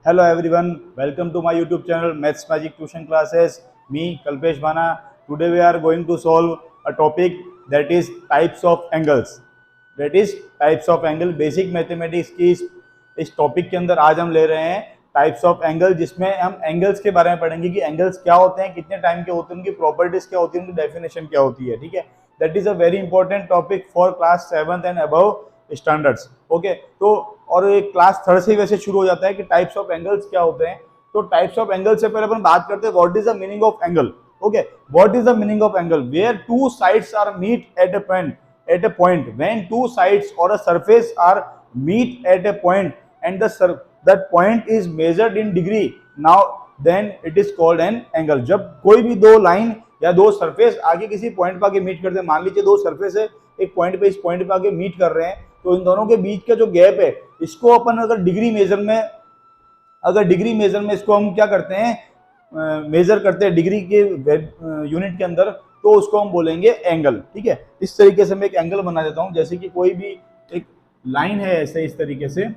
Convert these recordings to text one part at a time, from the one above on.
Hello everyone, welcome to my YouTube channel Maths Magic Tuition Classes. Me Kalpesh Bhana. Today we are going to solve a topic that is types of angles. That is types of angle. Basic mathematics की इस topic के अंदर आज हम ले रहे हैं types of angle, जिसमें हम एंगल्स के बारे में पढ़ेंगे कि एंगल्स क्या होते हैं, कितने टाइम के होते हैं, उनकी प्रॉपर्टीज क्या होती है, उनकी डेफिनेशन क्या होती है. ठीक है, that is a very important topic for class 7th and above standards. Okay, तो और एक क्लास 3rd से वैसे शुरू हो जाता है कि टाइप्स ऑफ एंगल्स क्या होते हैं. तो टाइप्स ऑफ एंगल से पहले अपन बात करते हैं what is the meaning of angle. Okay, what is the meaning of angle? Where two sides are meet at a point when two sides or a surface are meet at a point and that point is measured in degree, now then it is called an angle. जब कोई भी दो line या दो surface आगे किसी point पे आके मीट करते हैं, मान लीजिए दो सरफेस है, एक पॉइंट पे इस पॉइंट पे आके मीट कर रहे हैं, तो इन दोनों के बीच का जो गैप है इसको अपन अगर डिग्री मेजर में इसको हम क्या करते हैं, मेजर करते हैं डिग्री के यूनिट के अंदर, तो उसको हम बोलेंगे एंगल. ठीक है, इस तरीके से मैं एक एंगल बना देता हूं. जैसे कि कोई भी एक लाइन है, ऐसे इस तरीके से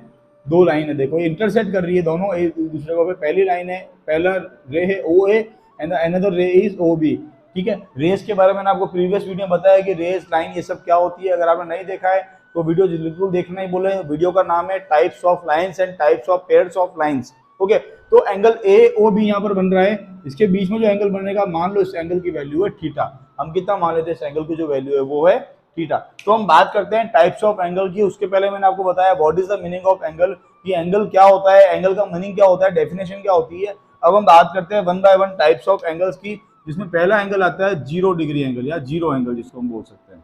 दो लाइन है, देखो इंटरसेक्ट कर रही है दोनों एक दूसरे को. पहली लाइन है, पहला रे है O A and another ray is O B. ठीक है, रेस के बारे में मैंने आपको प्रीवियस वीडियो में बताया कि रेस, लाइन, ये सब क्या होती है. अगर आपने नहीं देखा है तो वीडियो बिल्कुल देखना ही बोले. वीडियो का नाम है types of lines and types of pairs of lines. Okay, तो एंगल ए ओ बी यहाँ पर बन रहा है. इसके बीच में जो एंगल बनेगा, मान लो इस एंगल की वैल्यू है थीटा. हम कितना मान लेते हैं, इस एंगल की जो वैल्यू है वो है थीटा. तो हम बात करते हैं टाइप्स ऑफ एंगल की. उसके पहले मैंने आपको बताया what is the meaning of angle, कि एंगल क्या होता है, एंगल का मीनिंग क्या होता है, डेफिनेशन क्या होती है. अब हम बात करते हैं one by one types of angles की, जिसमें पहला एंगल आता है 0 डिग्री एंगल या जीरो एंगल जिसको हम बोल सकते हैं.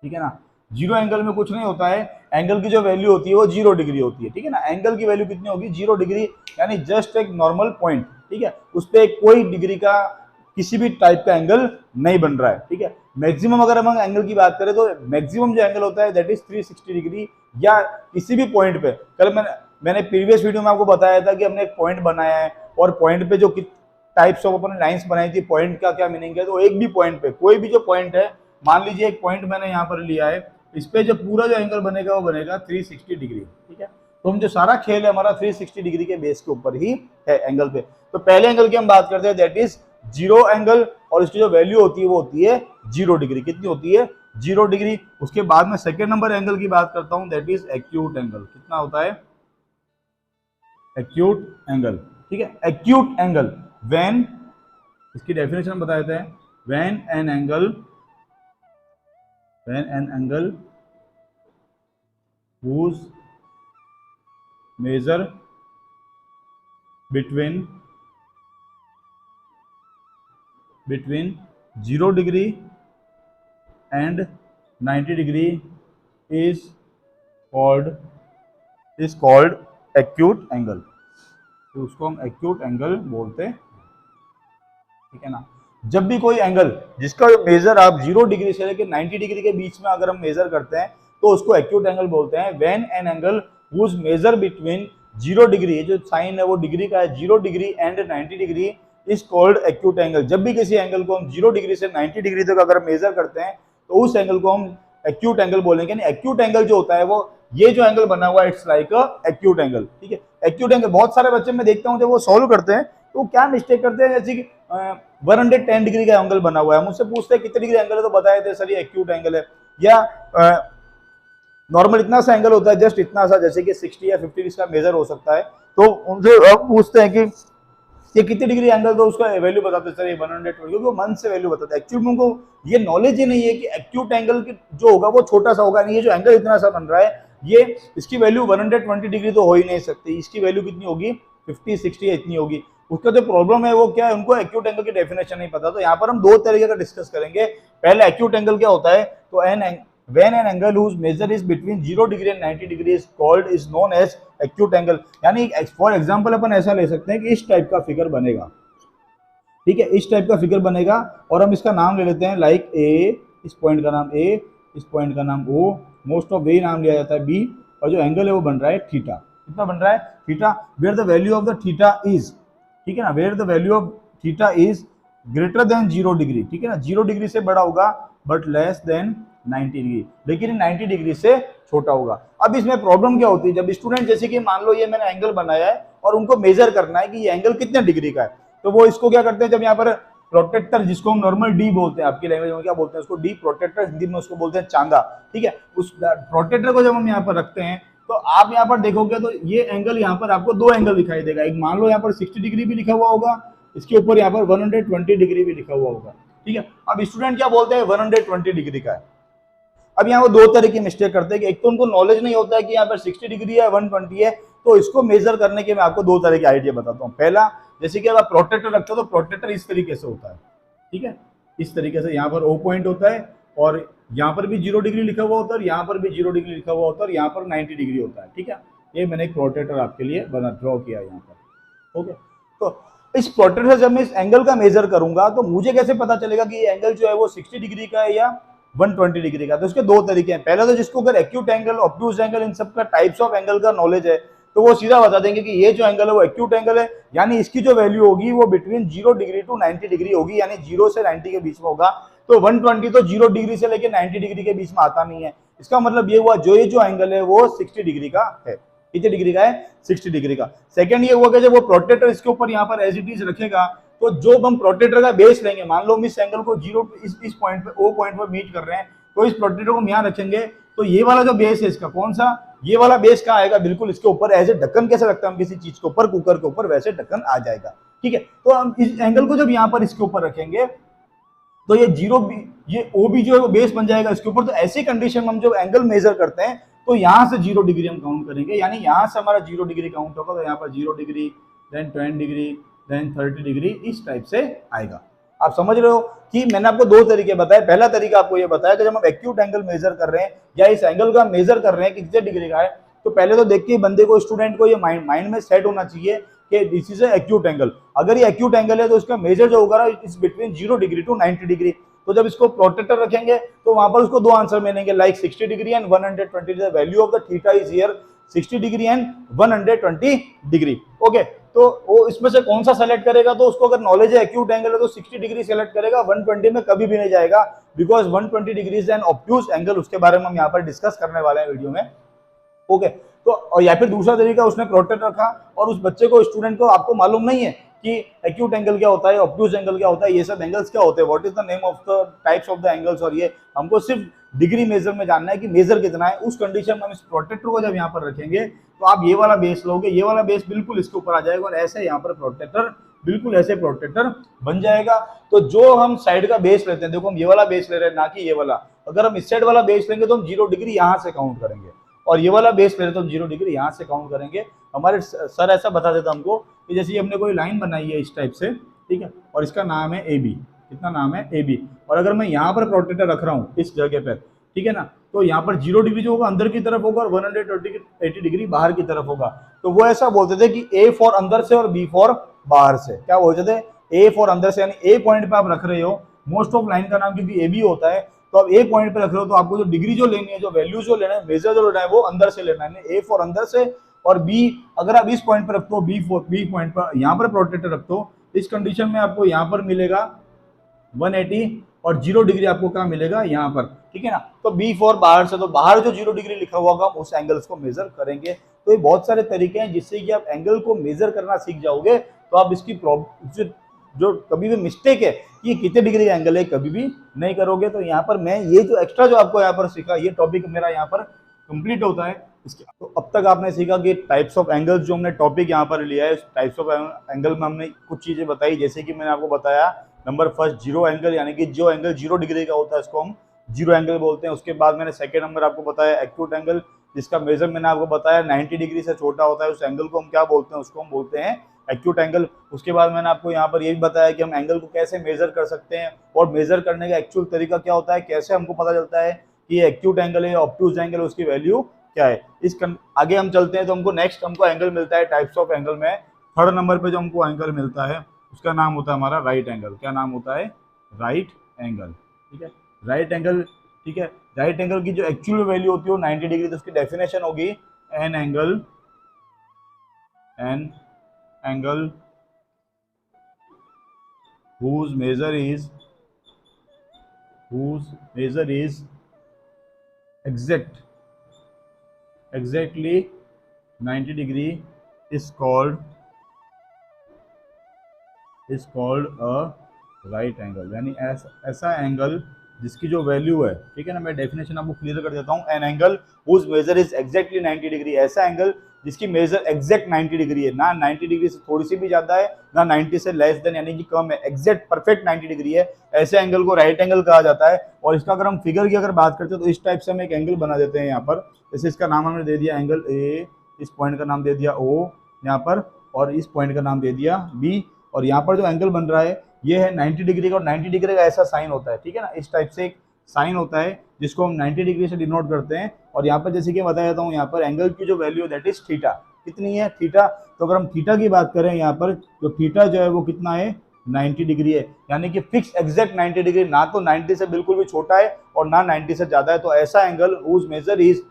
ठीक है ना, जीरो एंगल में कुछ नहीं होता है, एंगल की जो वैल्यू होती है वो 0 डिग्री होती है. ठीक है ना, एंगल की वैल्यू कितनी होगी, 0 डिग्री, यानी जस्ट एक नॉर्मल पॉइंट. ठीक है, उस पर कोई डिग्री का किसी भी टाइप का एंगल नहीं बन रहा है. ठीक है, मैक्सिमम अगर हम एंगल की बात करें तो मैक्सिमम जो एंगल होता है दैट इज 360 डिग्री, या किसी भी पॉइंट पे. कल मैंने प्रीवियस वीडियो में आपको बताया था कि हमने एक पॉइंट बनाया है और पॉइंट पे जो टाइप्स ऑफ अपन लाइंस बनाई थी, पॉइंट का क्या मीनिंग है. तो एक भी पॉइंट पे, कोई भी जो पॉइंट है, मान लीजिए एक पॉइंट मैंने यहाँ पर लिया है, इस पे जो पूरा जो एंगल बनेगा वो बनेगा 360 डिग्री. ठीक है, तो हम जो सारा खेल है हमारा 360 डिग्री के बेस के ऊपर ही है एंगल पे. तो पहले एंगल की हम बात करते हैं दैट इज जीरो एंगल, और इसकी जो वैल्यू होती है वो होती है 0 डिग्री. कितनी होती है, 0 डिग्री. उसके बाद में सेकेंड नंबर एंगल की बात करता हूं दैट इज एक्यूट एंगल. कितना होता है, एक्यूट एंगल. ठीक है, एक्यूट एंगल व्हेन, इसकी डेफिनेशन बता देते हैं. When an angle whose measure between 0 degree and 90 degree is called acute angle. तो उसको हम एक्यूट एंगल बोलते हैं. ठीक है ना, जब भी कोई एंगल जिसका मेजर आप 0 डिग्री से लेकर 90 डिग्री के बीच में अगर हम मेजर करते हैं तो उसको एक्यूट एंगल बोलते हैं. When an angle whose measure between 0 degree, जो साइन है वो डिग्री का है, 0 degree and 90 degree is called acute angle. जब भी किसी एंगल को हम 0 डिग्री से 90 डिग्री तक अगर मेजर करते हैं तो उस एंगल को हम एक्यूट एंगल बोलेंगे. यानी एक्यूट एंगल जो होता है वो ये जो एंगल बना हुआ है it's like a acute angle. ठीक है, एक्यूट एंगल. बहुत सारे बच्चे मैं देखता हूँ जब वो सॉल्व करते हैं तो क्या मिस्टेक करते हैं, जैसे कि 110 डिग्री का एंगल बना हुआ है, मुझसे पूछते हैं कितने डिग्री एंगल है, तो बताए थे सर ये एक्यूट एंगल है. या नॉर्मल इतना सा एंगल होता है, जस्ट इतना सा, जैसे कि 60 या 50 इसका मेजर हो सकता है. तो उनसे अब पूछते हैं कि ये कितनी डिग्री एंगल, तो उसका वैल्यू बताते हैं सर ये 120, क्योंकि वो मन से वैल्यू बताते हैं. एक्चुअली उनको ये नॉलेज ही नहीं है कि एक्यूट एंगल जो होगा वो छोटा सा होगा. नहीं, ये जो एंगल इतना सा बन रहा है, ये इसकी वैल्यू 120 डिग्री तो हो ही नहीं सकती. इसकी वैल्यू कितनी होगी, 50, 60 इतनी होगी. उसका जो प्रॉब्लम है वो क्या है, उनको एक्यूट एंगल की डेफिनेशन नहीं पता. तो यहाँ पर हम दो तरीके का डिस्कस करेंगे. पहले एक्यूट एंगल क्या होता है, तो when an angle whose measure is between 0 degree and 90 degree is known as acute angle. यानी फॉर एग्जांपल अपन ऐसा ले सकते हैं कि इस टाइप का फिगर बनेगा. ठीक है, इस टाइप का फिगर बनेगा और हम इसका नाम ले लेते हैं लाइक ए, इस पॉइंट का नाम ए, इस पॉइंट का नाम ओ, मोस्ट ऑफ वे नाम लिया जाता है बी, और जो एंगल है वो बन रहा है थीटा. कितना बन रहा है, theta. Where the value of the theta is, ठीक है ना, where the value of theta is greater than 0 degree. ठीक है ना, 0 डिग्री से बड़ा होगा बट लेस देन 90 डिग्री, लेकिन 90 डिग्री से छोटा होगा। अब इसमें प्रॉब्लम क्या होती है, जब स्टूडेंट जैसे कि मान लो ये मैंने एंगल बनाया है और उनको मेजर करना है कि ये एंगल कितने डिग्री का है, तो वो इसको क्या करते हैं, जब यहाँ पर प्रोटेक्टर जिसको हम नॉर्मल डी बोलते हैं, आपकी लैंग्वेज में क्या बोलते हैं उसको, डी प्रोटेक्टर, हिंदी में उसको बोलते हैं चांदा, ठीक है। उस प्रोटेक्टर को जब हम यहाँ पर रखते हैं तो आप यहाँ पर देखोगे तो ये एंगल यहाँ पर आपको दो एंगल दिखाई देगा। एक मान लो यहाँ पर 60 डिग्री भी लिखा हुआ होगा, इसके ऊपर यहाँ पर 120 डिग्री भी लिखा हुआ होगा, ठीक है। अब स्टूडेंट क्या बोलते हैं 120 डिग्री का है। अब यहाँ वो दो तरह की मिस्टेक करते हैं कि एक तो उनको नॉलेज नहीं होता है कि यहाँ पर 60 डिग्री है 120 है, तो इसको मेजर करने के मैं आपको दो तरह के आइडिया बताता हूँ। पहला, जैसे कि आप प्रोटेक्टर रखते हो तो प्रोटेक्टर इस तरीके से होता है, ठीक है, इस तरीके से यहाँ पर ओ पॉइंट होता है और यहाँ पर भी 0 डिग्री लिखा हुआ होता है और यहाँ पर भी 0 डिग्री लिखा हुआ होता है और यहाँ पर 90 डिग्री होता है, ठीक है। ये मैंने एक प्रोटेक्टर आपके लिए बना ड्रॉ किया यहाँ पर, ओके। तो इस प्रोटेक्टर से जब मैं इस एंगल का मेजर करूंगा तो मुझे कैसे पता चलेगा कि ये एंगल जो है वो 60 डिग्री का है या 120 डिग्री का। तो इसके दो तरीके हैं। पहला तो जिसको अगर एक्यूट एंगल, ऑब्ट्यूज एंगल, इन सब का टाइप्स ऑफ एंगल का नॉलेज है तो वो सीधा बता देंगे कि ये जो एंगल है वो एक्यूट एंगल है, यानी इसकी जो वैल्यू होगी वो बिटवीन 0 डिग्री टू 90 डिग्री होगी, यानी 0 से 90 के बीच में होगा। तो 120 तो 0 डिग्री से लेकर 90 डिग्री के बीच में आता नहीं है। इसका मतलब ये हुआ जो ये जो एंगल है वो 60 डिग्री का है। कितने डिग्री का है? 60 डिग्री का। सेकंड ये हुआ कि जब वो प्रोटेक्टर इसके ऊपर यहाँ पर एज इट इज रखेगा तो जो हम प्रोटेक्टर का बेस लेंगे, मान लो हम इस एंगल को 0 इस पॉइंट पे, ओ पॉइंट पर मीट कर रहे हैं, तो इस प्रोटेक्टर को हम यहाँ रखेंगे तो ये वाला जो बेस है इसका, कौन सा, ये वाला बेस कहाँ आएगा, बिल्कुल इसके ऊपर एज ए ढक्कन कैसे रखते हैं हम किसी चीज के ऊपर, कुकर के ऊपर, वैसे ढक्कन आ जाएगा, ठीक है। तो हम इस एंगल को जब यहाँ पर इसके ऊपर रखेंगे तो ये जीरो भी, ये ओ भी जो है वो बेस बन जाएगा इसके ऊपर। तो ऐसी कंडीशन में हम जब एंगल मेजर करते हैं तो यहाँ से 0 डिग्री हम काउंट करेंगे, यानी यहाँ से हमारा 0 डिग्री काउंट होगा, तो यहाँ पर 0 degree, then 20 degree, then 30 degree, इस टाइप से आएगा। आप समझ रहे हो कि मैंने आपको दो तरीके बताए। पहला तरीका आपको ये बताया कि जब हम एक्यूट एंगल मेजर कर रहे हैं या इस एंगल का मेजर कर रहे हैं कि कितने डिग्री का है, तो पहले तो देखिए बंदे को, स्टूडेंट को ये माइंड में सेट होना चाहिए कि दिस इज एक्यूट एंगल। अगर ये एक्यूट एंगल है तो इसका मेजर जो होगा is between 0 degree to 90 degree. तो जब इसको प्रोटेक्टर रखेंगे तो वहां पर उसको दो आंसर मिलेंगे, like 60 degree and 120। The value of the theta is here 60 degree and 120 degree, okay. तो वो इसमें से कौन सा सेलेक्ट करेगा, तो उसको अगर नॉलेज है एक्यूट एंगल है तो 60 डिग्री सेलेक्ट करेगा, 120 में कभी भी नहीं जाएगा, because 120 degree is an obtuse angle. उसके बारे में हम यहाँ पर डिस्कस करने वाले हैं वीडियो में, ओके। तो या फिर दूसरा तरीका, उसने प्रोटेक्ट रखा और उस बच्चे को, स्टूडेंट को, आपको मालूम नहीं है कि एक्यूट एंगल क्या होता है, ऑब्ट्यूज एंगल क्या होता है, ये सब एंगल्स क्या होते हैं, what is the name of the types of the angles, और ये हमको सिर्फ डिग्री मेजर में जानना है कि मेजर कितना है। उस कंडीशन में हम इस प्रोटेक्टर को जब यहाँ पर रखेंगे तो आप ये वाला बेस लोगे, ये वाला बेस बिल्कुल इसके ऊपर आ जाएगा और ऐसे यहाँ पर प्रोटेक्टर, बिल्कुल ऐसे प्रोटेक्टर बन जाएगा। तो जो हम साइड का बेस लेते हैं, देखो हम ये वाला बेस ले रहे हैं ना कि ये वाला, अगर हम इस साइड वाला बेस लेंगे तो हम 0 डिग्री यहाँ से काउंट करेंगे, और ये वाला बेस ले रहे तो हम 0 डिग्री यहाँ से काउंट करेंगे। हमारे सर ऐसा बता देता हमको कि जैसे हमने कोई लाइन बनाई है इस टाइप से, ठीक है, और इसका नाम है ए बी, कितना नाम है ए बी, और अगर मैं यहाँ पर प्रोटेक्टर रख रहा हूँ इस जगह पर, ठीक है ना, तो यहाँ पर 0 डिग्री जो होगा अंदर की तरफ होगा और 180 डिग्री बाहर की तरफ होगा। तो वो ऐसा बोलते थे कि ए फॉर अंदर से और बी फॉर बाहर से। क्या बोलते थे? ए फॉर अंदर से, यानी ए पॉइंट पे आप रख रहे हो, मोस्ट ऑफ लाइन का नाम क्योंकि ए बी होता है, तो आप ए पॉइंट पे रख रहे हो तो आपको जो डिग्री जो लेनी है, जो वैल्यू जो लेना है, मेजर जो लेना है, वो अंदर से लेना है, ए फॉर अंदर से। और बी अगर आप इस पॉइंट पर रखते हो, बी पॉइंट पर यहाँ पर प्रोटेक्टर रखते हो, इस कंडीशन में आपको यहाँ पर मिलेगा 180 और 0 डिग्री आपको कहाँ मिलेगा, यहाँ पर, ठीक है ना। तो बी फॉर बाहर से, तो बाहर जो 0 डिग्री लिखा हुआ होगा उस एंगल्स को मेजर करेंगे। तो ये बहुत सारे तरीके हैं जिससे कि आप एंगल को मेजर करना सीख जाओगे, तो आप इसकी जो कभी भी मिस्टेक है कि ये कितने डिग्री का एंगल है कभी भी नहीं करोगे। तो यहाँ पर मैं ये जो एक्स्ट्रा जो आपको यहाँ पर सीखा, ये टॉपिक मेरा यहाँ पर कंप्लीट होता है। इसके तो अब तक आपने सीखा कि टाइप्स ऑफ एंगल्स, जो हमने टॉपिक यहाँ पर लिया है, टाइप्स ऑफ एंगल में हमने कुछ चीजें बताई, जैसे कि मैंने आपको बताया नंबर फर्स्ट जीरो एंगल, यानी कि जो एंगल 0 डिग्री का होता है उसको हम जीरो एंगल बोलते हैं। उसके बाद मैंने सेकंड नंबर आपको बताया एक्यूट एंगल, जिसका मेजर मैंने आपको बताया 90 डिग्री से छोटा होता है, उस एंगल को हम क्या बोलते हैं, उसको हम बोलते हैं एक्यूट एंगल। उसके बाद मैंने आपको यहाँ पर ये भी बताया कि हम एंगल को कैसे मेजर कर सकते हैं और मेजर करने का एक्चुअल तरीका क्या होता है, कैसे हमको पता चलता है कि ये एक्यूट एंगल है, ऑब्ट्यूज एंगल है, उसकी वैल्यू क्या है। आगे हम चलते हैं तो हमको एंगल मिलता है टाइप्स ऑफ एंगल में। थर्ड नंबर पे जो हमको एंगल मिलता है उसका नाम होता है हमारा राइट एंगल। क्या नाम होता है? राइट एंगल, ठीक है। राइट एंगल, ठीक है। राइट एंगल की जो एक्चुअल वैल्यू होती है 90 डिग्री, तो उसकी डेफिनेशन होगी an angle whose measure is exact exactly 90 degree is called a right angle, यानी ऐसा एंगल जिसकी जो वैल्यू है, ठीक है ना, मैं डेफिनेशन आपको क्लियर कर देता हूँ। An angle whose measure is exactly 90 degree, ऐसा एंगल जिसकी मेजर एग्जैक्ट 90 डिग्री है, ना 90 डिग्री से थोड़ी सी भी ज्यादा है, ना 90 से लेस देन यानी कि कम है, एग्जैक्ट परफेक्ट 90 डिग्री है, ऐसे एंगल को राइट एंगल कहा जाता है। और इसका अगर हम फिगर की अगर बात करते हैं तो इस टाइप से हम एक एंगल बना देते हैं यहाँ पर। जैसे इसका नाम हमने दे दिया एंगल ए, इस पॉइंट का नाम दे दिया ओ यहाँ पर, और इस पॉइंट का नाम दे दिया बी, और यहाँ पर जो एंगल बन रहा है ये है 90 डिग्री का, और 90 डिग्री का ऐसा साइन होता है, ठीक है ना, इस टाइप से एक साइन होता है जिसको हम 90 डिग्री से डिनोट करते हैं। और यहाँ पर जैसे कि बताया जाता हूँ, यहाँ पर एंगल की जो वैल्यू दैट इज थीटा, कितनी है थीटा। तो अगर हम थीटा की बात करें यहाँ पर, तो थीटा जो है वो कितना है 90 डिग्री है, यानी कि फिक्स एग्जैक्ट 90 डिग्री, ना तो 90 से बिल्कुल भी छोटा है और ना 90 से ज्यादा है। तो ऐसा angle whose measure is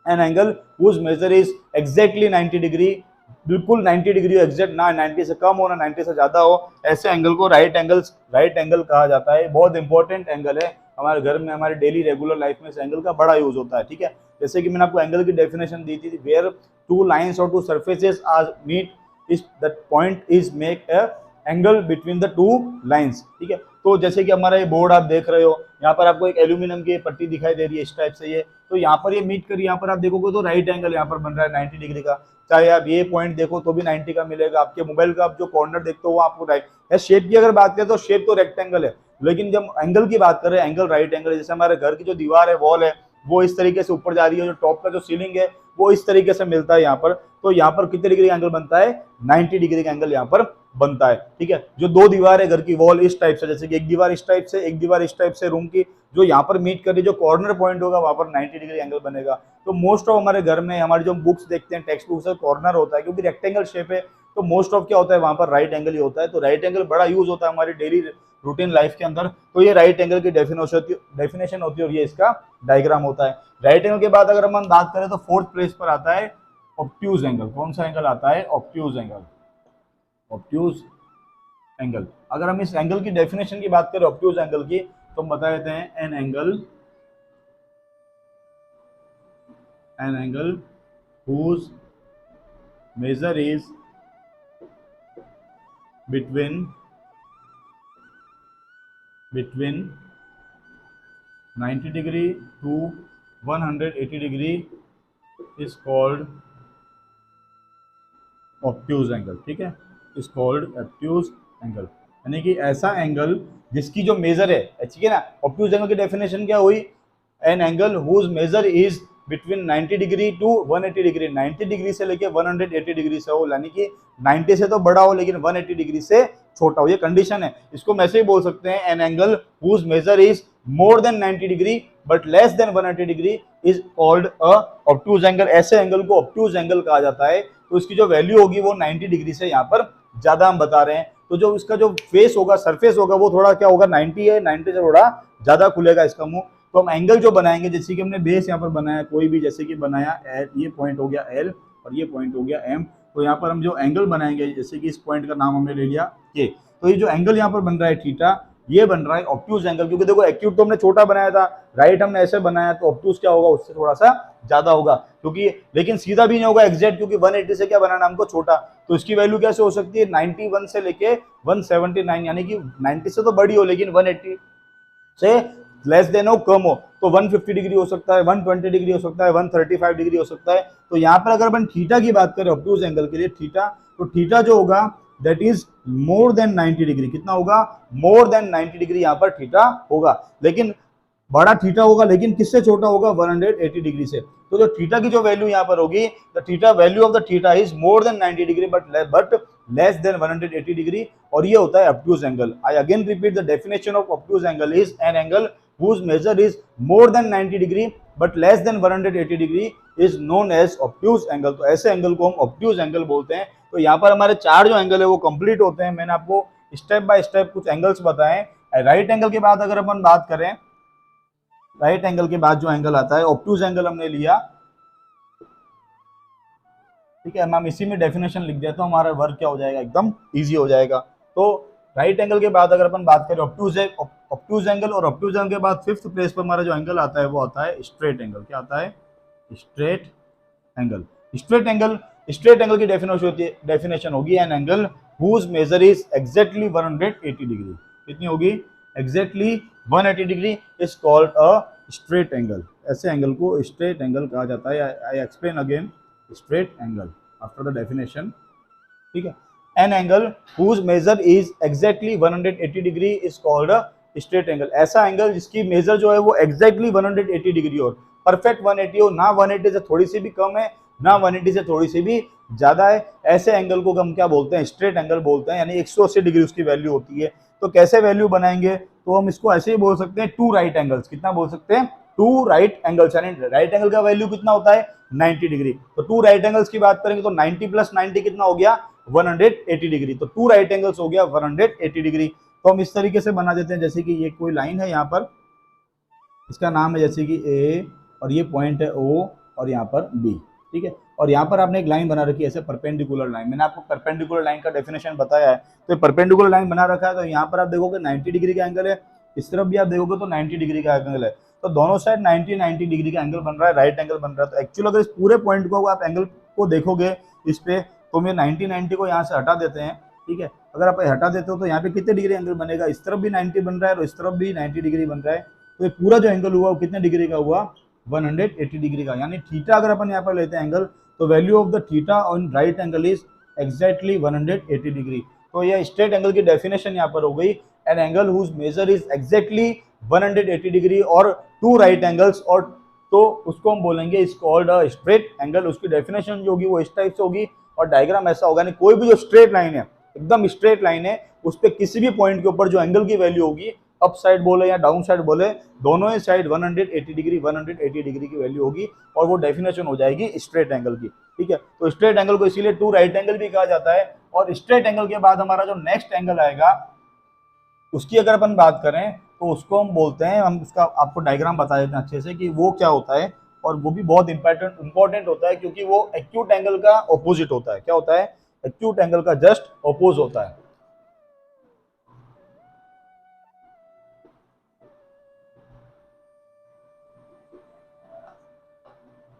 an angle whose measure is exactly 90 degree, बिल्कुल 90 डिग्री एग्जैक्ट, ना 90 से कम हो ना 90 से ज्यादा हो, ऐसे एंगल को राइट एंगल कहा जाता है। बहुत इंपॉर्टेंट एंगल है, हमारे घर में हमारे डेली रेगुलर लाइफ में इस एंगल का बड़ा यूज होता है, ठीक है। जैसे कि मैंने आपको एंगल की डेफिनेशन दी थी, वेयर टू लाइंस और two surfaces are meet is that point is make a angle between the two lines, ठीक है। तो जैसे कि हमारा ये बोर्ड आप देख रहे हो, यहाँ पर आपको एक एल्यूमिनियम की पट्टी दिखाई दे रही है इस टाइप से, ये तो यहाँ पर ये मीट करी, यहाँ पर आप देखोगे तो राइट एंगल यहाँ पर बन रहा है 90 डिग्री का। चाहे आप ये पॉइंट देखो तो भी 90 का मिलेगा, आपके मोबाइल का आप जो कॉर्नर देखते हो वो आपको राइट है। शेप की अगर बात करें तो शेप तो रेक्टेंगल है, लेकिन जब एंगल की बात करें, एंगल राइट एंगल है। जैसे हमारे घर की जो दीवार है, वॉल है, वो इस तरीके से ऊपर जा रही है, जो टॉप का जो सीलिंग है वो इस तरीके से मिलता है यहाँ पर, तो यहाँ पर कितने डिग्री का एंगल बनता है 90 डिग्री का एंगल यहाँ पर बनता है, ठीक है। जो दो दीवार है घर की, वॉल इस टाइप से, जैसे कि एक दीवार इस टाइप से, एक दीवार इस टाइप से रूम की, जो यहाँ पर मीट कर रही, जो कॉर्नर पॉइंट होगा वहां पर 90 डिग्री एंगल बनेगा। तो मोस्ट ऑफ हमारे घर में हमारी जो बुक्स देखते हैं, टेक्स्ट बुक्स, कॉर्नर होता है, क्योंकि रेक्टेंगल शेप है, तो मोस्ट ऑफ क्या होता है वहां पर राइट एंगल ही होता है। तो राइट एंगल बड़ा यूज होता है हमारी डेली रूटीन लाइफ के अंदर। तो ये राइट एंगल की डेफिनेशन होती है और ये इसका डायग्राम होता है। राइट एंगल के बाद अगर हम बात करें तो फोर्थ प्लेस पर आता है ऑब्ट्यूज एंगल। कौन सा एंगल आता है? Obtuse angle. ऑब्ट्यूज एंगल, अगर हम इस एंगल की डेफिनेशन की बात करें ऑब्ट्यूज एंगल की, तो हम बता देते हैं an angle whose measure is between 90 degree to 180 degree is called obtuse angle, ठीक है, इज कॉल्ड ऑब्ट्यूज एंगल, यानी कि ऐसा एंगल जिसकी जो मेजर है, ठीक है ना। ऑब्ट्यूज एंगल की डेफिनेशन क्या हुई? An angle whose measure is between 90 degree to 180 degree, 90 degree से लेके 180 डिग्री से हो, यानी कि 90 से तो बड़ा हो लेकिन 180 डिग्री से छोटा हो, ये कंडीशन है। इसको मैं ऐसे ही बोल सकते हैं, an angle whose measure is more than 90 degree but less than 180 degree is called a obtuse angle. ऐसे एंगल को ऑब्ट्यूज एंगल कहा जाता है। तो इसकी जो वैल्यू होगी वो 90 डिग्री से यहाँ पर ज्यादा हम बता रहे हैं। तो जो इसका जो फेस होगा, सरफेस होगा, वो थोड़ा क्या होगा 90 है, 90 से थोड़ा ज्यादा खुलेगा इसका मुंह। तो हम एंगल जो बनाएंगे, जैसे कि हमने बेस यहाँ पर बनाया कोई भी, जैसे कि बनाया एल, ये पॉइंट हो गया एल और ये पॉइंट हो गया एम, तो यहाँ पर हम जो एंगल बनाएंगे, जैसे कि इस पॉइंट का नाम हमने ले लिया के, तो ये जो एंगल यहाँ पर बन रहा है थीटा, ये बन रहा है ऑब्ट्यूज एंगल। क्योंकि देखो एक्यूट तो हमने छोटा बनाया था, राइट हमने ऐसे बनाया, तो ऑब्ट्यूज क्या होगा उससे थोड़ा सा ज्यादा होगा, क्योंकि लेकिन सीधा भी नहीं होगा एग्जैक्ट, क्योंकि 180 से क्या बनाना हमको छोटा, तो इसकी वैल्यू कैसे हो सकती है 91 से लेके 179, यानी कि 90 से तो बड़ी हो लेकिन 180 से लेस देन हो, कम हो, तो 150 डिग्री हो सकता है, 120 डिग्री हो सकता है, 135 डिग्री हो सकता है। तो यहाँ पर अगर अपन थीटा की बात करें ऑब्ट्यूज एंगल के लिए, थीटा, तो थीटा जो होगा that is more than 90 degree, कितना होगा? मोर देन 90 डिग्री यहाँ पर थीटा होगा, लेकिन बड़ा थीटा होगा, लेकिन किससे छोटा होगा? 180 डिग्री से। तो जो थीटा की जो वैल्यू यहाँ पर होगी, the theta value of the theta is more than 90 degree but less than 180 degree, और ये होता है obtuse angle. I again repeat, the definition of obtuse angle is an angle whose measure is more than 90 degree but less than 180 degree is known as obtuse angle। तो ऐसे angle को हम obtuse angle बोलते हैं। तो यहाँ पर हमारे चार जो एंगल है वो कंप्लीट होते हैं। मैंने आपको स्टेप बाय स्टेप कुछ एंगल्स बताए। राइट एंगल के बाद अगर अपन बात करें, राइट एंगल के बाद जो एंगल आता है ऑब्ट्यूज एंगल हमने लिया, ठीक है, मैं इसी में डेफिनेशन लिख देता हूँ, हमारा वर्क क्या हो जाएगा, एकदम ईजी हो जाएगा। तो राइट एंगल के बाद अगर अपन बात करें ऑब्ट्यूज एंगल, और ऑब्ट्यूज एंगल के बाद फिफ्थ प्लेस पर हमारा जो एंगल आता है वो आता है स्ट्रेट एंगल। क्या आता है? Straight angle. स्ट्रेट एंगल की डेफिनेशन होगी an angle whose measure is exactly 180 degree. कितनी होगी? Exactly 180 degree is called a straight angle. ऐसे एंगल को स्ट्रेट एंगल कहा जाता है। I explain again straight angle after the definition. ठीक है, an angle whose measure is exactly 180 degree is called a straight angle. ऐसा एंगल जिसकी measure जो है वो एग्जैक्टली 180 डिग्री हो, परफेक्ट 180 हो, ना 180 से थोड़ी सी भी कम है ना 180 से थोड़ी सी भी ज्यादा है, ऐसे एंगल को हम क्या बोलते हैं? स्ट्रेट एंगल बोलते हैं। यानी 180 डिग्री उसकी वैल्यू होती है। तो कैसे वैल्यू बनाएंगे? तो हम इसको ऐसे ही बोल सकते हैं, टू राइट एंगल्स। कितना बोल सकते हैं? Two right angles. यानी राइट एंगल का वैल्यू कितना होता है? 90 डिग्री। तो टू राइट एंगल्स की बात करेंगे तो 90 प्लस 90 कितना हो गया? 180 डिग्री। तो टू राइट एंगल्स हो गया 180 डिग्री। तो हम इस तरीके से बना देते हैं, जैसे कि ये कोई लाइन है यहाँ पर, इसका नाम है जैसे कि ए, और ये पॉइंट है ओ, और यहाँ पर बी। ठीक है, और यहाँ पर आपने एक लाइन बना रखी है ऐसे परपेंडिकुलर लाइन। मैंने आपको परपेंडिकुलर लाइन का डेफिनेशन बताया है। तो परपेंडिकुलर लाइन बना रखा है, तो यहाँ पर आप देखोगे 90 डिग्री का एंगल है, इस तरफ भी आप देखोगे तो 90 डिग्री का एंगल है। तो दोनों साइड 90 डिग्री का एंगल बन रहा है, राइट एंगल बन रहा है। तो एक्चुअली अगर इस पूरे पॉइंट को आप एंगल को देखोगे इस पे, तो मैं 90 को यहाँ से हटा देते हैं। ठीक है, अगर आप हटा देते हो तो यहाँ पे कितने डिग्री एंगल बनेगा? इस तरफ भी 90 बन रहा है और इस तरफ भी 90 डिग्री बन रहा है। तो ये पूरा जो एंगल हुआ वो कितने डिग्री का हुआ? 180 डिग्री का। यानी थीटा अगर अपन यहाँ पर लेते हैं एंगल, तो value of the theta on right angle is exactly 180 degree. तो यह स्ट्रेट एंगल की डेफिनेशन यहाँ पर हो गई, an angle whose measure is exactly 180 degree और टू राइट एंगल्स, और तो उसको हम बोलेंगे is called a straight angle. उसकी डेफिनेशन जो होगी वो इस टाइप से होगी, और डायग्राम ऐसा होगा। नहीं, कोई भी जो स्ट्रेट लाइन है, एकदम स्ट्रेट लाइन है, उस पर किसी भी पॉइंट के ऊपर जो एंगल की वैल्यू होगी, अप साइड बोले या डाउन साइड बोले, दोनों ही साइड 180 डिग्री की वैल्यू होगी, और वो डेफिनेशन हो जाएगी स्ट्रेट एंगल की। ठीक है, तो स्ट्रेट एंगल को इसीलिए टू राइट एंगल भी कहा जाता है। और स्ट्रेट एंगल के बाद हमारा जो नेक्स्ट एंगल आएगा, उसकी अगर अपन बात करें तो उसको हम बोलते हैं, हम उसका आपको डायग्राम बता देते हैं अच्छे से कि वो क्या होता है, और वो भी बहुत इंपॉर्टेंट होता है, क्योंकि वो एक्यूट एंगल का ऑपोजिट होता है। क्या होता है? एक्यूट एंगल का जस्ट ऑपोज होता है।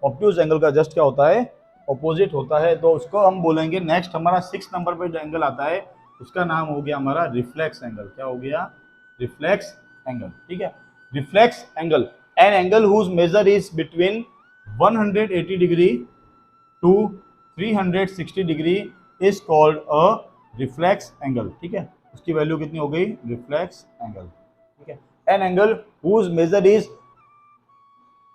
ऑब्ट्यूज एंगल का जस्ट क्या होता है? ऑपोजिट होता है। तो उसको हम बोलेंगे नेक्स्ट, हमारा 6 नंबर पे जो एंगल आता है उसका नाम हो गया हमारा रिफ्लेक्स एंगल। क्या हो गया? Reflex angle. ठीक है, reflex angle, an angle whose measure is between 180 degree to 360 degree is called a reflex angle. ठीक है, उसकी वैल्यू कितनी हो गई? Reflex angle. ठीक है, an angle whose measure is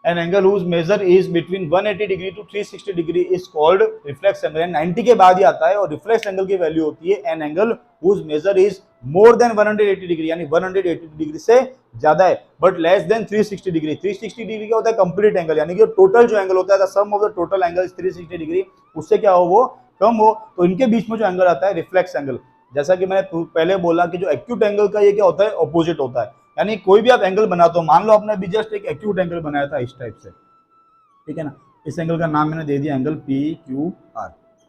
an angle whose measure is between 180 degree to 360 degree is called reflex angle। 90 के बाद ही आता है, और रिफ्लेक्स एंगल की वैल्यू होती है an angle whose measure is more than 180 degree, यानी 180 डिग्री से ज्यादा है, but less then 360 degree. 360 degree क्या होता है? कंप्लीट एंगल, यानी कि टोटल जो एंगल होता है, sum of the total angle 360 degree, उससे क्या हो? वो कम हो। तो इनके बीच में जो एंगल आता है रिफ्लेक्स एंगल। जैसा कि मैंने पहले बोला कि जो एक्यूट एंगल का ये क्या होता है? ऑपोजिट होता है। यानी कोई भी आप एंगल बनाते हो, मान लो आपने अभी जस्ट एक एक्यूट एंगल बनाया था इस टाइप से, ठीक है ना, इस एंगल का नाम मैंने दे दिया एंगल पी क्यू आर।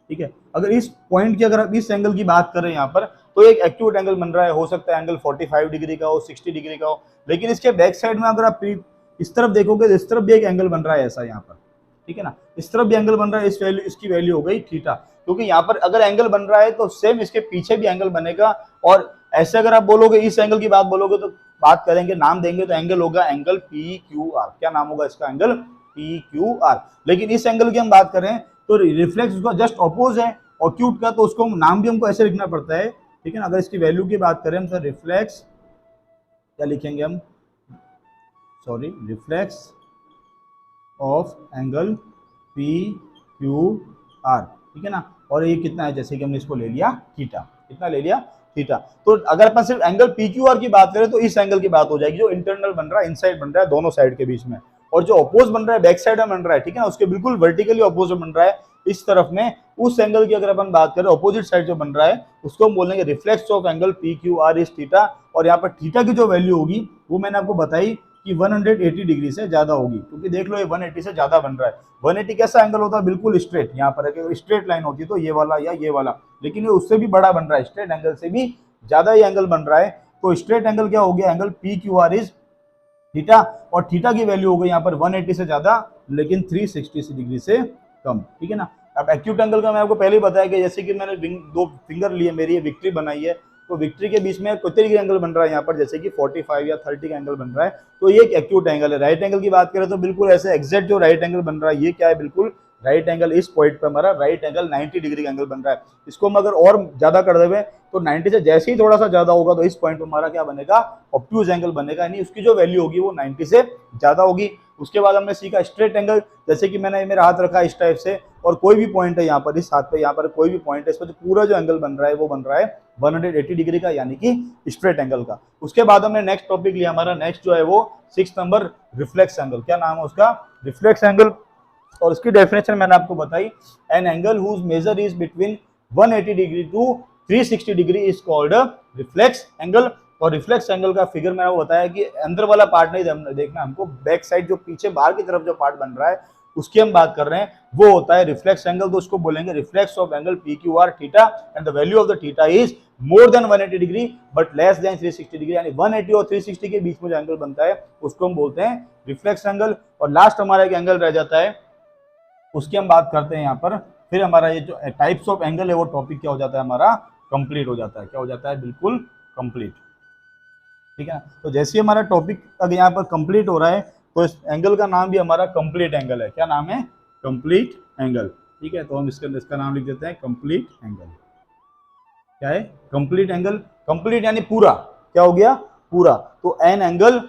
ठीक है, अगर इस पॉइंट की, अगर आप इस एंगल की बात करें यहाँ पर, तो एक एक्यूट एंगल बन रहा है, हो सकता है एंगल 45 डिग्री का हो, 60 डिग्री का हो, लेकिन इसके बैक साइड में अगर आप इस तरफ देखोगे तो इस तरफ भी एक एंगल बन रहा है ऐसा यहाँ पर। ठीक है ना, इस तरफ भी एंगल बन रहा है, इस वैल्यू, इसकी वैल्यू हो गई थीटा, क्योंकि यहाँ पर अगर एंगल बन रहा है तो सेम इसके पीछे भी एंगल बनेगा। और ऐसे अगर आप बोलोगे, इस एंगल की बात बोलोगे, तो बात करेंगे, नाम देंगे, तो एंगल होगा एंगल पी क्यू आर। क्या नाम होगा इसका? Angle P Q R. लेकिन इस एंगल की हम बात करें तो रिफ्लेक्स उसका जस्ट अपोज है एक्यूट का, तो उसको नाम भी हमको ऐसे लिखना पड़ता है। ठीक है ना, अगर इसकी वैल्यू की बात करें तो रिफ्लेक्स क्या लिखेंगे हम? Sorry, reflex of angle P Q R. ठीक है ना, और ये कितना है? जैसे कि हमने इसको ले लिया थीटा। कितना ले लिया? थीटा। तो अगर अपन सिर्फ एंगल पी क्यू आर की बात करें तो इस एंगल की बात हो जाएगी, जो इंटरनल बन रहा है, इनसाइड बन रहा है दोनों साइड के बीच में, और जो अपोज बन रहा है बैक साइड में बन रहा है, ठीक है ना, उसके बिल्कुल वर्टिकली अपोजिट बन रहा है इस तरफ में। उस एंगल की अगर अपन बात करें, अपोजिट साइड जो बन रहा है, उसको हम बोलेंगे reflex of angle P Q R is theta. और यहाँ पर थीटा की जो वैल्यू होगी वो मैंने आपको बताई कि 180 डिग्री से ज्यादा होगी, क्योंकि देख लो ये 180 से ज्यादा बन रहा है। 180 कैसा एंगल होता है? बिल्कुल स्ट्रेट। यहाँ पर अगर स्ट्रेट लाइन होती है तो ये वाला या ये वाला, लेकिन ये उससे भी बड़ा बन रहा है, स्ट्रेट एंगल से भी ज्यादा ये एंगल बन रहा है। तो स्ट्रेट एंगल क्या हो गया? Angle P Q R is theta, और थीटा की वैल्यू हो गई यहाँ पर 180 से ज्यादा, लेकिन 360 डिग्री से कम, ठीक है ना। अब एक्यूट एंगल का मैं आपको पहले ही बताया कि जैसे कि मैंने दो फिंगर लिए, मेरी ये विक्ट्री बनाई है, तो विक्ट्री के बीच में कितने डिग्री एंगल बन रहा है यहाँ पर, जैसे कि 45 या 30 का एंगल बन रहा है, तो ये एक एक्यूट एंगल है। राइट एंगल की बात करें तो बिल्कुल ऐसे एग्जैक्ट जो राइट एंगल बन रहा है, ये क्या है, बिल्कुल राइट एंगल, इस पॉइंट पे हमारा राइट एंगल 90 डिग्री का एंगल बन रहा है। इसको हम अगर और ज्यादा कर देवे तो 90 से जैसे ही थोड़ा सा ज्यादा होगा तो इस पॉइंट पे हमारा क्या बनेगा, ऑब्ट्यूज एंगल बनेगा, यानी उसकी जो वैल्यू होगी वो 90 से ज्यादा होगी। उसके बाद हमने सीखा स्ट्रेट एंगल, जैसे कि मैंने मेरा हाथ रखा इस टाइप से और कोई भी पॉइंट है यहाँ पर, इस हाथ पे यहाँ पर कोई भी पॉइंट है, इस पर जो पूरा जो एंगल बन रहा है वो बन रहा है 180 डिग्री का, यानी कि स्ट्रेट एंगल का। उसके बाद हमने नेक्स्ट टॉपिक लिया, हमारा नेक्स्ट जो है वो 6 नंबर रिफ्लेक्स एंगल। क्या नाम है उसका, रिफ्लेक्स एंगल। और उसकी डेफिनेशन मैंने आपको बताई, an angle whose measure is between 180 degree to 360 degree is called reflex angle. और रिफ्लेक्स एंगल का फिगर मैंने बताया कि अंदर वाला पार्ट नहीं देखना हमको, बैक साइड जो पीछे बाहर की तरफ जो पार्ट बन रहा है उसकी हम बात कर रहे हैं, वो होता है रिफ्लेक्स एंगल। तो उसको बोलेंगे reflex of angle P Q R theta and the value of the theta is more then 180 degree but less then 360 degree, यानी 180 और 360 के बीच में जो एंगल बनता है उसको हम बोलते हैं रिफ्लेक्स एंगल। और लास्ट हमारा एक एंगल रह जाता है, उसकी हम बात करते हैं यहाँ पर, फिर हमारा ये जो टाइप्स ऑफ एंगल है वो टॉपिक क्या हो जाता है, हमारा कंप्लीट हो जाता है। क्या हो जाता है, बिल्कुल कंप्लीट, ठीक है। तो जैसे ही हमारा टॉपिक अगर यहाँ पर कंप्लीट हो रहा है तो इस एंगल का नाम भी हमारा कंप्लीट एंगल है। क्या नाम है, कंप्लीट एंगल, ठीक है। तो हम इसका नाम लिख देते हैं कंप्लीट एंगल। क्या है, कंप्लीट एंगल, कंप्लीट यानी पूरा, क्या हो गया, पूरा। तो an angle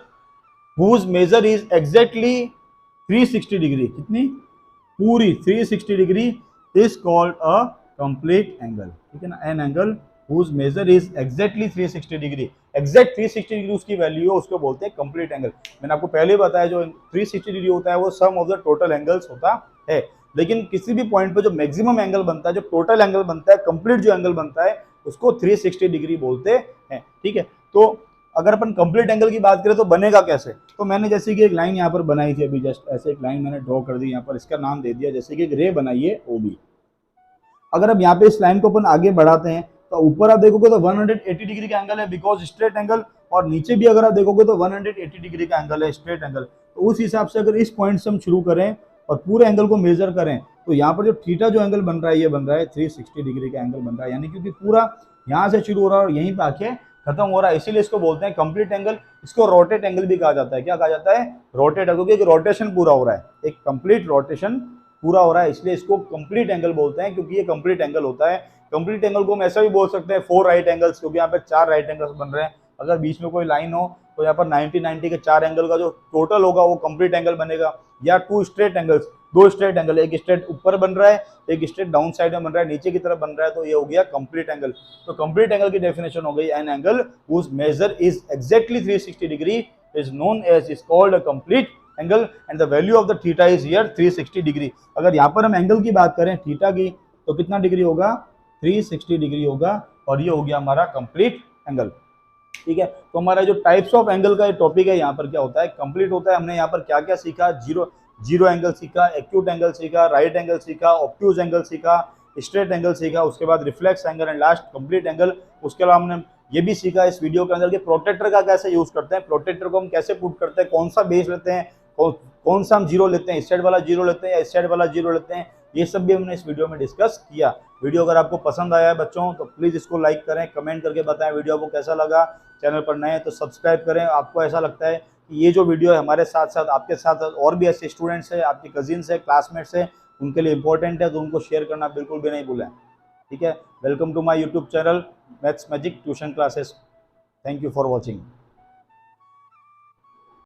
whose measure is exactly 360 degree, कितनी, पूरी 360 degree is called a complete angle, ठीक है ना। An angle whose measure is exactly 360 degree, exact 360 degree उसकी वैल्यू है, उसको बोलते हैं कंप्लीट एंगल। मैंने आपको पहले बताया जो 360 डिग्री होता है वो सम ऑफ द टोटल एंगल्स होता है, लेकिन किसी भी पॉइंट पे जो मैक्सिमम एंगल बनता है, जो टोटल एंगल बनता है, कंप्लीट जो एंगल बनता है उसको 360 डिग्री बोलते हैं, ठीक है। तो अगर अपन कंप्लीट एंगल की बात करें तो बनेगा कैसे, तो मैंने जैसे कि एक लाइन यहाँ पर बनाई थी अभी, जस्ट ऐसे एक लाइन मैंने ड्रॉ कर दी यहाँ पर, इसका नाम दे दिया जैसे कि एक रे बनाइए ओबी। अगर अब यहाँ पे इस लाइन को अपन आगे बढ़ाते हैं तो ऊपर आप देखोगे तो 180 डिग्री का एंगल है बिकॉज स्ट्रेट एंगल, और नीचे भी अगर आप देखोगे तो 180 डिग्री का एंगल है, स्ट्रेट एंगल। तो उस हिसाब से अगर इस पॉइंट से हम शुरू करें और पूरे एंगल को मेजर करें तो यहाँ पर जो थीटा जो एंगल बन रहा है ये बन रहा है 360 डिग्री का एंगल बन रहा है, यानी क्योंकि पूरा यहाँ से शुरू हो रहा है और यहीं पे आके खत्म हो रहा है, इसीलिए इसको बोलते हैं कंप्लीट एंगल। इसको रोटेट एंगल भी कहा जाता है। क्या कहा जाता है, रोटेट, क्योंकि एक रोटेशन पूरा हो रहा है, एक कंप्लीट रोटेशन पूरा हो रहा है, इसलिए इसको कंप्लीट एंगल बोलते हैं, क्योंकि ये कंप्लीट एंगल होता है। कंप्लीट एंगल को हम ऐसा भी बोल सकते हैं 4 राइट एंगल्स, क्योंकि यहाँ पे 4 राइट एंगल्स बन रहे हैं। अगर बीच में कोई लाइन हो तो यहाँ पर 90 के 4 एंगल का जो टोटल होगा वो कंप्लीट एंगल बनेगा। या 2 स्ट्रेट एंगल्स, 2 स्ट्रेट एंगल, एक स्ट्रेट ऊपर बन रहा है, एक स्ट्रेट डाउन साइड में बन रहा है, नीचे की तरफ बन रहा है, तो ये हो गया कंप्लीट एंगल। तो कंप्लीट एंगल की डेफिनेशन हो गई, an angle whose measure is exactly 360 degree is known as, is called a complete angle and the value of the theta is here 360 degree. अगर यहाँ पर हम एंगल की बात करें थीटा की तो कितना डिग्री होगा, 360 डिग्री होगा, और ये हो गया हमारा कंप्लीट एंगल, ठीक है। तो हमारा जो टाइप्स ऑफ एंगल का टॉपिक है यहाँ पर क्या होता है, कंप्लीट होता है। हमने यहाँ पर क्या क्या सीखा, जीरो एंगल सीखा, एक्यूट एंगल सीखा, राइट एंगल सीखा, ऑब्ट्यूज एंगल सीखा, स्ट्रेट एंगल सीखा, उसके बाद reflex angle and last complete angle. उसके अलावा हमने ये भी सीखा इस वीडियो के अंदर कि प्रोटेक्टर का कैसे यूज करते हैं, प्रोटेक्टर को हम कैसे पुट करते हैं, कौन सा बेस लेते हैं, कौन सा हम जीरो लेते हैं, इस साइड वाला जीरो लेते हैं या इस साइड वाला जीरो लेते हैं, ये सब भी हमने इस वीडियो में डिस्कस किया। वीडियो अगर आपको पसंद आया है बच्चों तो प्लीज़ इसको लाइक करें, कमेंट करके बताएं वीडियो आपको कैसा लगा। चैनल पर नए हैं तो सब्सक्राइब करें। आपको ऐसा लगता है कि ये जो वीडियो है हमारे साथ साथ आपके साथ और भी ऐसे स्टूडेंट्स हैं, आपके कजिन्स हैं, क्लासमेट्स हैं, उनके लिए इंपॉर्टेंट है, तो उनको शेयर करना बिल्कुल भी नहीं भूलें, ठीक है। Welcome to my YouTube channel maths magic tuition classes. Thank you for watching.